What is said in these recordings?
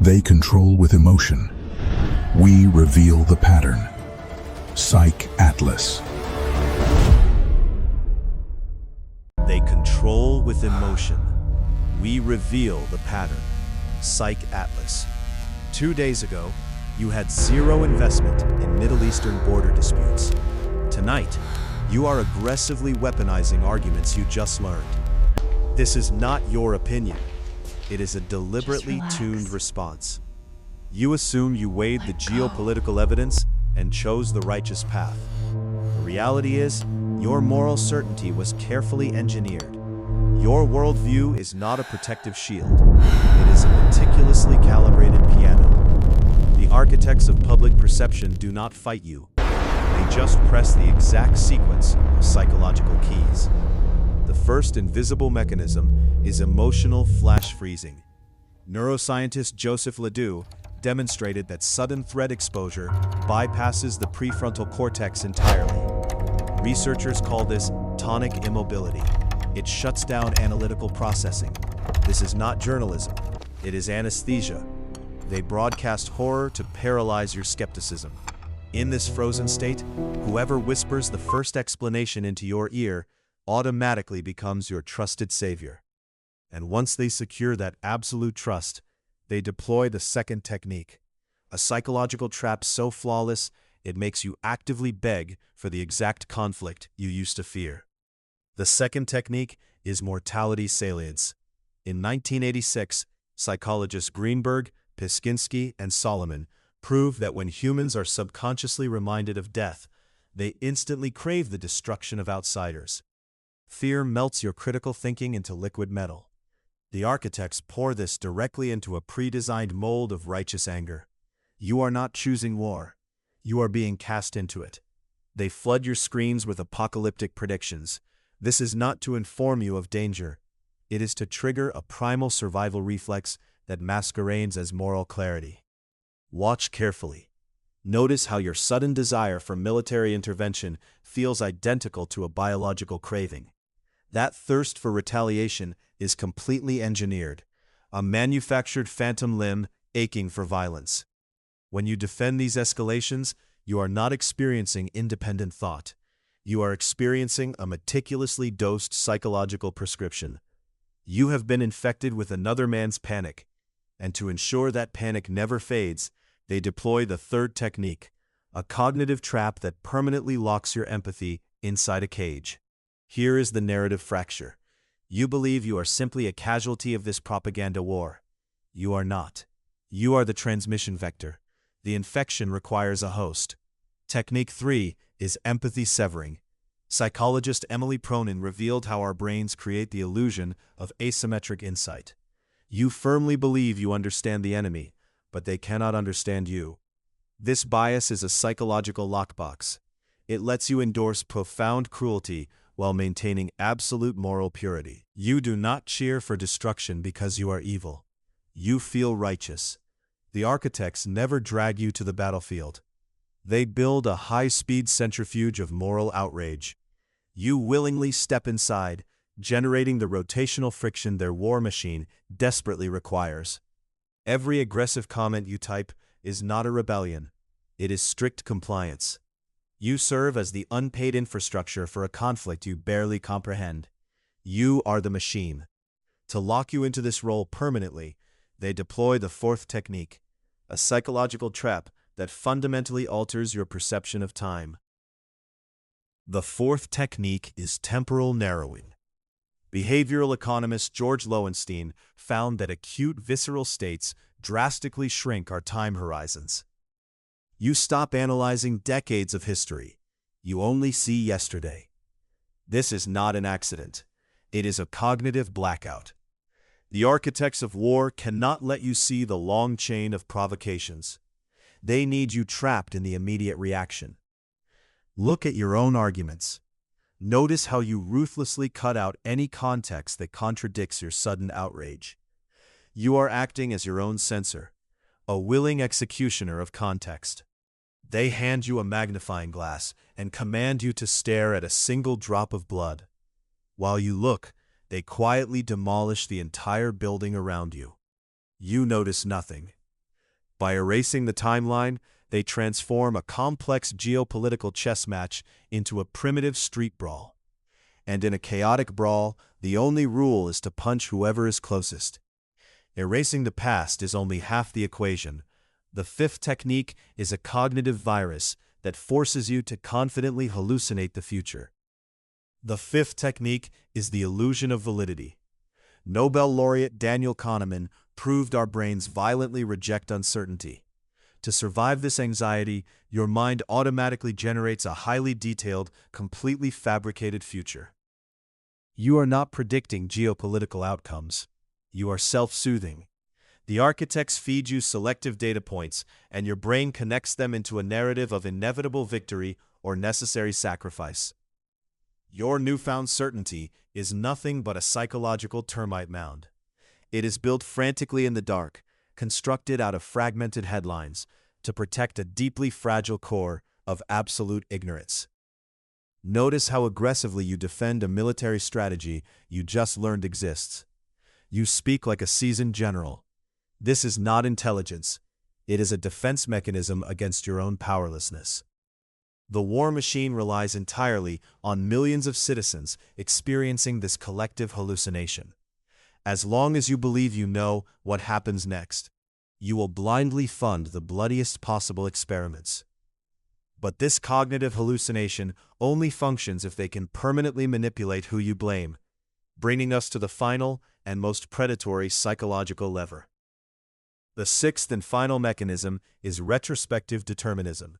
They control with emotion. We reveal the pattern. Psych Atlas. They control with emotion. We reveal the pattern. Psych Atlas. 2 days ago, you had zero investment in Middle Eastern border disputes. Tonight, you are aggressively weaponizing arguments you just learned. This is not your opinion. It is a deliberately tuned response. You assume you weighed the geopolitical evidence and chose the righteous path. The reality is, your moral certainty was carefully engineered. Your worldview is not a protective shield. It is a meticulously calibrated piano. The architects of public perception do not fight you. They just press the exact sequence of psychological keys. The first invisible mechanism is emotional flash freezing. Neuroscientist Joseph Ledoux demonstrated that sudden threat exposure bypasses the prefrontal cortex entirely. Researchers call this tonic immobility. It shuts down analytical processing. This is not journalism. It is anesthesia. They broadcast horror to paralyze your skepticism. In this frozen state, whoever whispers the first explanation into your ear automatically becomes your trusted savior. And once they secure that absolute trust, they deploy the second technique, a psychological trap so flawless it makes you actively beg for the exact conflict you used to fear. The second technique is Mortality Salience. In 1986, psychologists Greenberg, Piskinski, and Solomon proved that when humans are subconsciously reminded of death, they instantly crave the destruction of outsiders. Fear melts your critical thinking into liquid metal. The architects pour this directly into a pre-designed mold of righteous anger. You are not choosing war. You are being cast into it. They flood your screens with apocalyptic predictions. This is not to inform you of danger. It is to trigger a primal survival reflex that masquerades as moral clarity. Watch carefully. Notice how your sudden desire for military intervention feels identical to a biological craving. That thirst for retaliation is completely engineered, a manufactured phantom limb aching for violence. When you defend these escalations, you are not experiencing independent thought. You are experiencing a meticulously dosed psychological prescription. You have been infected with another man's panic, and to ensure that panic never fades, they deploy the third technique, a cognitive trap that permanently locks your empathy inside a cage. Here is the narrative fracture. You believe you are simply a casualty of this propaganda war. You are not. You are the transmission vector. The infection requires a host. Technique 3 is empathy severing. Psychologist Emily Pronin revealed how our brains create the illusion of asymmetric insight. You firmly believe you understand the enemy, but they cannot understand you. This bias is a psychological lockbox. It lets you endorse profound cruelty while maintaining absolute moral purity. You do not cheer for destruction because you are evil. You feel righteous. The architects never drag you to the battlefield. They build a high-speed centrifuge of moral outrage. You willingly step inside, generating the rotational friction their war machine desperately requires. Every aggressive comment you type is not a rebellion. It is strict compliance. You serve as the unpaid infrastructure for a conflict you barely comprehend. You are the machine. To lock you into this role permanently, they deploy the fourth technique, a psychological trap that fundamentally alters your perception of time. The fourth technique is temporal narrowing. Behavioral economist George Lowenstein found that acute visceral states drastically shrink our time horizons. You stop analyzing decades of history. You only see yesterday. This is not an accident. It is a cognitive blackout. The architects of war cannot let you see the long chain of provocations. They need you trapped in the immediate reaction. Look at your own arguments. Notice how you ruthlessly cut out any context that contradicts your sudden outrage. You are acting as your own censor, a willing executioner of context. They hand you a magnifying glass and command you to stare at a single drop of blood. While you look, they quietly demolish the entire building around you. You notice nothing. By erasing the timeline, they transform a complex geopolitical chess match into a primitive street brawl. And in a chaotic brawl, the only rule is to punch whoever is closest. Erasing the past is only half the equation. The fifth technique is a cognitive virus that forces you to confidently hallucinate the future. The fifth technique is the illusion of validity. Nobel laureate Daniel Kahneman proved our brains violently reject uncertainty. To survive this anxiety, your mind automatically generates a highly detailed, completely fabricated future. You are not predicting geopolitical outcomes. You are self-soothing. The architects feed you selective data points, and your brain connects them into a narrative of inevitable victory or necessary sacrifice. Your newfound certainty is nothing but a psychological termite mound. It is built frantically in the dark, constructed out of fragmented headlines, to protect a deeply fragile core of absolute ignorance. Notice how aggressively you defend a military strategy you just learned exists. You speak like a seasoned general. This is not intelligence. It is a defense mechanism against your own powerlessness. The war machine relies entirely on millions of citizens experiencing this collective hallucination. As long as you believe you know what happens next, you will blindly fund the bloodiest possible experiments. But this cognitive hallucination only functions if they can permanently manipulate who you blame, bringing us to the final and most predatory psychological lever. The sixth and final mechanism is retrospective determinism.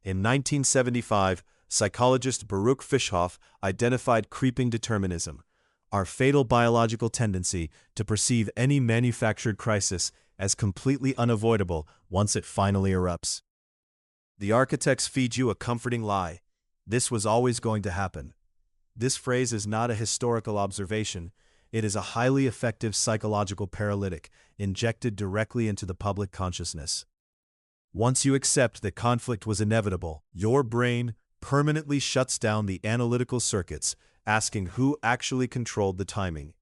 In 1975, psychologist Baruch Fischhoff identified creeping determinism, our fatal biological tendency to perceive any manufactured crisis as completely unavoidable once it finally erupts. The architects feed you a comforting lie. This was always going to happen. This phrase is not a historical observation. It is a highly effective psychological paralytic injected directly into the public consciousness. Once you accept that conflict was inevitable, your brain permanently shuts down the analytical circuits, asking who actually controlled the timing.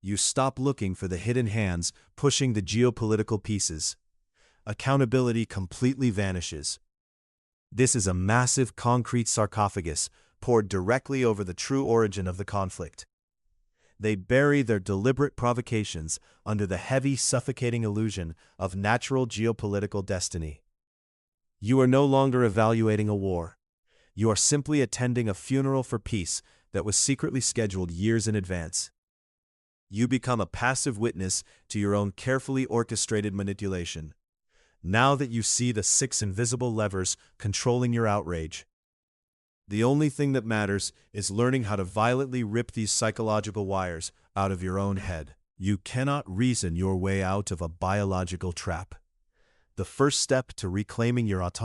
You stop looking for the hidden hands pushing the geopolitical pieces. Accountability completely vanishes. This is a massive concrete sarcophagus poured directly over the true origin of the conflict. They bury their deliberate provocations under the heavy, suffocating illusion of natural geopolitical destiny. You are no longer evaluating a war. You are simply attending a funeral for peace that was secretly scheduled years in advance. You become a passive witness to your own carefully orchestrated manipulation. Now that you see the 6 invisible levers controlling your outrage, the only thing that matters is learning how to violently rip these psychological wires out of your own head. You cannot reason your way out of a biological trap. The first step to reclaiming your autonomy